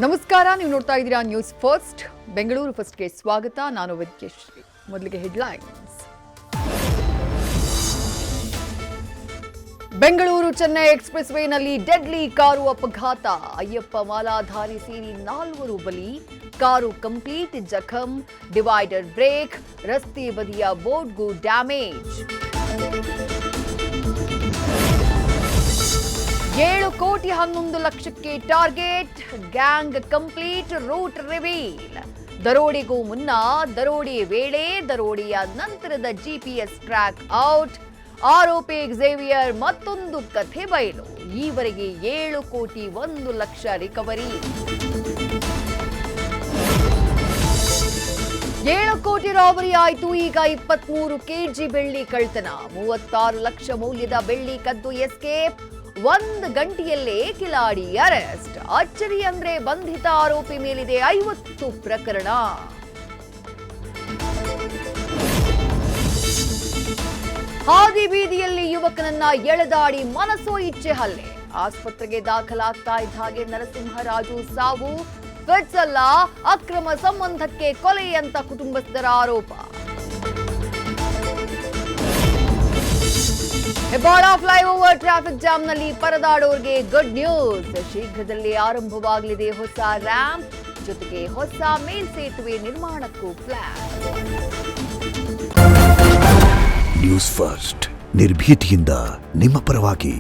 ನಮಸ್ಕಾರ, ನೀವು ನೋಡ್ತಾ ಇದ್ದೀರಾ ನ್ಯೂಸ್ ಫಸ್ಟ್. ಬೆಂಗಳೂರು ಫಸ್ಟ್ಗೆ ಸ್ವಾಗತ. ನಾನು ವಿದ್ಯಶ್ರೀ. ಮೊದಲಿಗೆ ಹೆಡ್ಲೈನ್ಸ್. ಬೆಂಗಳೂರು ಚೆನ್ನೈ ಎಕ್ಸ್‌ಪ್ರೆಸ್ ವೇನಲ್ಲಿ ಡೆಡ್ಲಿ ಕಾರು ಅಪಘಾತ. ಅಯ್ಯಪ್ಪ ಮಾಲಾಧಾರಿ ಸೇರಿ 4 ಬಲಿ. ಕಾರು ಕಂಪ್ಲೀಟ್ ಜಖಂ. Divider break. ರಸ್ತೆ ಬದಿಯ ಬೋರ್ಡ್ಗೂ ಡ್ಯಾಮೇಜ್. 7,11,00,000ಕ್ಕೆ target. Gang complete route reveal. ದರೋಡೆಗೂ ಮುನ್ನ, ದರೋಡೆ ವೇಳೆ, ದರೋಡೆಯ ನಂತರದ ಜಿಪಿಎಸ್ ಟ್ರ್ಯಾಕ್ ಔಟ್. ಆರೋಪಿ ಝೇವಿಯರ್ ಮತ್ತೊಂದು ಕಥೆ ಬಯಲು. ಈವರೆಗೆ 7,01,00,000 ರಿಕವರಿ. 7 ಕೋಟಿ ರಾಬರಿ ಆಯಿತು. ಈಗ 23 ಕೆಜಿ ಬೆಳ್ಳಿ ಕಳ್ತನ. 36 ಲಕ್ಷ ಮೌಲ್ಯದ ಬೆಳ್ಳಿ ಕದ್ದು ಎಸ್ಕೇಪ್. 1 ಗಂಟೆಯಲ್ಲೇ ಕಿಲಾಡಿ ಅರೆಸ್ಟ್. ಅಚ್ಚರಿ ಅಂದ್ರೆ ಬಂಧಿತ ಆರೋಪಿ ಮೇಲಿದೆ 50 ಪ್ರಕರಣ. ಹಾದಿ ಬೀದಿಯಲ್ಲಿ ಯುವಕನನ್ನ ಎಳೆದಾಡಿ ಮನಸೋ ಇಚ್ಛೆ ಹಲ್ಲೆ. ಆಸ್ಪತ್ರೆಗೆ ದಾಖಲಾಗ್ತಾ ಇದ್ದ ಹಾಗೆ ನರಸಿಂಹರಾಜು ಸಾವು. ಫಿಟ್ಸ್ ಅಲ್ಲ, ಅಕ್ರಮ ಸಂಬಂಧಕ್ಕೆ ಕೊಲೆ ಅಂತ ಕುಟುಂಬಸ್ಥರ ಆರೋಪ. ಹೆಬ್ಬಾಳ ಫ್ಲೈಓವರ್ ಟ್ರಾಫಿಕ್ ಜಾಮ್ನಲ್ಲಿ ಪರದಾಡೋರ್ಗೆ ಗುಡ್ ನ್ಯೂಸ್. ಶೀಘ್ರದಲ್ಲೇ ಆರಂಭವಾಗಲಿದೆ ಹೊಸ ರ್ಯಾಂಪ್. ಜೊತೆಗೆ ಹೊಸ ಮೇಲ್ಸೇತುವೆ ನಿರ್ಮಾಣಕ್ಕೂ ಪ್ಲಾನ್. ನ್ಯೂಸ್ ಫಸ್ಟ್, ನಿರ್ಭೀತಿಯಿಂದ ನಿಮ್ಮ ಪರವಾಗಿ.